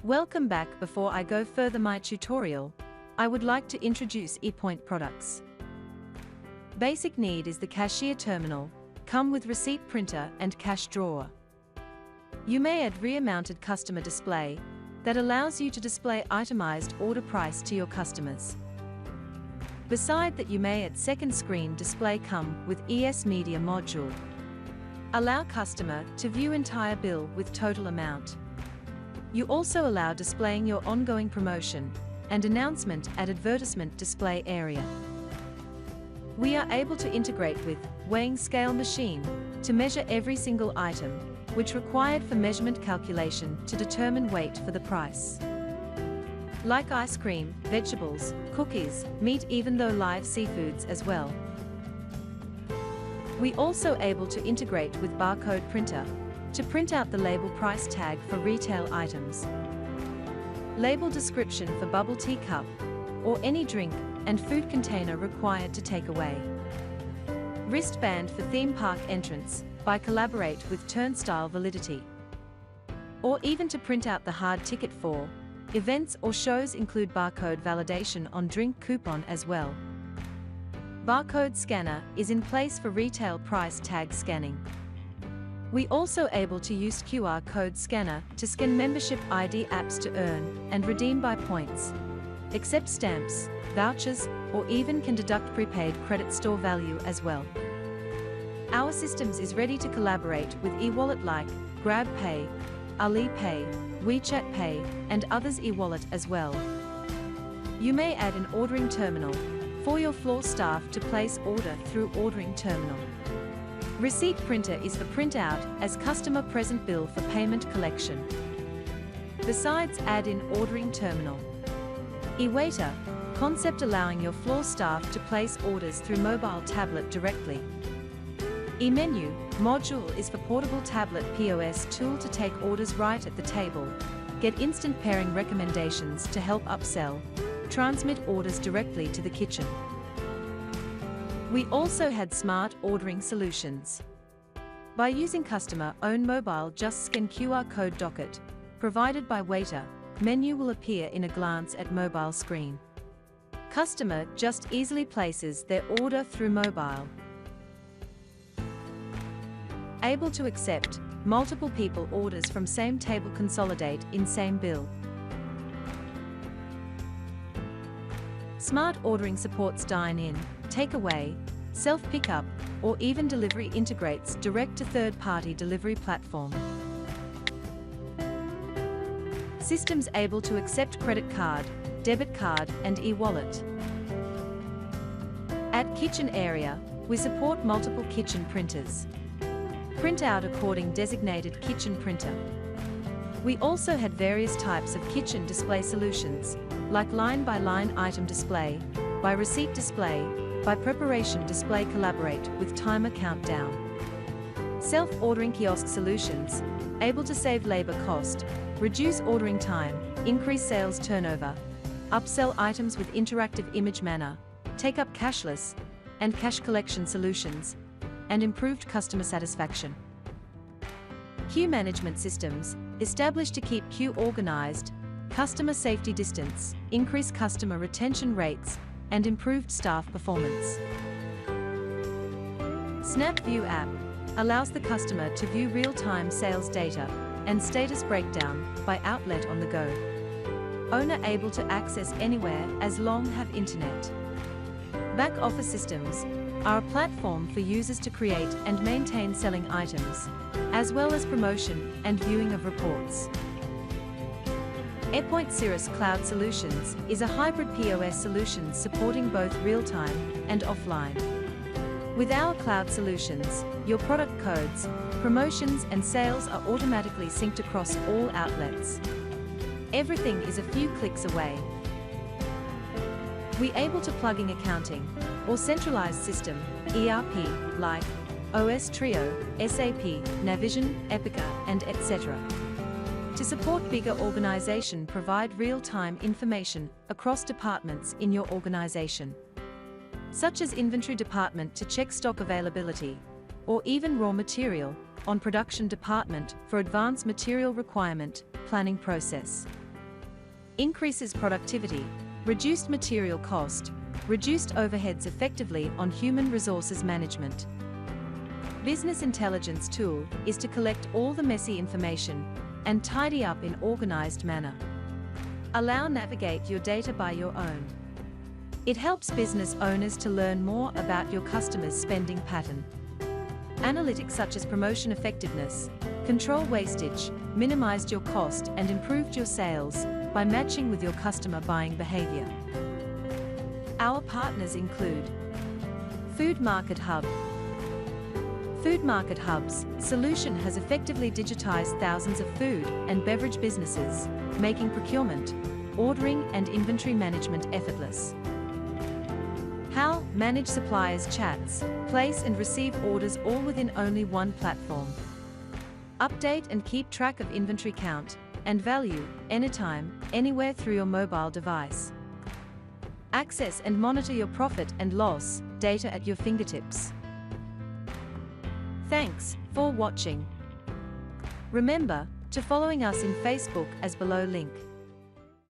Welcome back. Before I go further my tutorial, I would like to introduce ePoint products. Basic need is the cashier terminal, come with receipt printer and cash drawer. You may add rear-mounted customer display that allows you to display itemized order price to your customers. Beside that, you may add second screen display come with ES Media module. Allow customer to view entire bill with total amount. You also allow displaying your ongoing promotion and announcement at advertisement display area. We are able to integrate with weighing scale machine to measure every single item, which required for measurement calculation to determine weight for the price. Like ice cream, vegetables, cookies, meat, even though live seafoods as well. We also able to integrate with barcode printer to print out the label price tag for retail items. Label description for bubble tea cup or any drink and food container required to take away. Wristband for theme park entrance by collaborate with turnstile validity. Or even to print out the hard ticket for events or shows, include barcode validation on drink coupon as well. Barcode scanner is in place for retail price tag scanning. We also able to use QR code scanner to scan membership ID apps to earn and redeem buy points, accept stamps, vouchers, or even can deduct prepaid credit store value as well. Our systems is ready to collaborate with e-wallet like GrabPay, Alipay, WeChat Pay, and others e-wallet as well. You may add an ordering terminal for your floor staff to place order through ordering terminal. Receipt printer is for printout as customer present bill for payment collection. Besides, add in ordering terminal. E-waiter concept allowing your floor staff to place orders through mobile tablet directly. E-menu module is for portable tablet POS tool to take orders right at the table, get instant pairing recommendations to help upsell, transmit orders directly to the kitchen. We also had smart ordering solutions. By using customer-owned mobile, just scan QR code docket provided by waiter, menu will appear in a glance at mobile screen. Customer just easily places their order through mobile. Able to accept multiple people orders from same table, consolidate in same bill. Smart ordering supports dine-in, takeaway, self-pickup, or even delivery, integrates direct to third-party delivery platform. Systems able to accept credit card, debit card, and e-wallet. At kitchen area, we support multiple kitchen printers. Print out according designated kitchen printer. We also had various types of kitchen display solutions, like line-by-line item display, by receipt display, by preparation display, collaborate with timer countdown. Self-ordering kiosk solutions, able to save labor cost, reduce ordering time, increase sales turnover, upsell items with interactive image manner, take up cashless and cash collection solutions, and improved customer satisfaction. Queue management systems, established to keep queue organized, customer safety distance, increase customer retention rates, and improved staff performance. Snap View app allows the customer to view real-time sales data and status breakdown by outlet on the go. Owner able to access anywhere as long have internet. Back office systems are a platform for users to create and maintain selling items, as well as promotion and viewing of reports. ePoint Cirrus Cloud Solutions is a hybrid POS solution supporting both real-time and offline. With our cloud solutions, your product codes, promotions and sales are automatically synced across all outlets. Everything is a few clicks away. We able to plug in accounting or centralized system, ERP, like OS Trio, SAP, Navision, Epica, and etc. To support bigger organization, provide real-time information across departments in your organization, such as inventory department to check stock availability, or even raw material on production department for advanced material requirement planning process. increases productivity, reduced material cost, reduced overheads effectively on human resources management. Business intelligence tool is to collect all the messy information and tidy up in organized manner. Allow navigate your data by your own. It helps business owners to learn more about your customers' spending pattern. Analytics such as promotion effectiveness, control wastage, minimized your cost and improved your sales by matching with your customer buying behavior. Our partners include Food Market Hub. Food Market Hub's solution has effectively digitized thousands of food and beverage businesses, making procurement, ordering and inventory management effortless. HAL manage suppliers chats, place and receive orders all within only one platform. Update and keep track of inventory count and value anytime, anywhere through your mobile device. Access and monitor your profit and loss data at your fingertips. Thanks for watching. Remember to following us in Facebook as below link.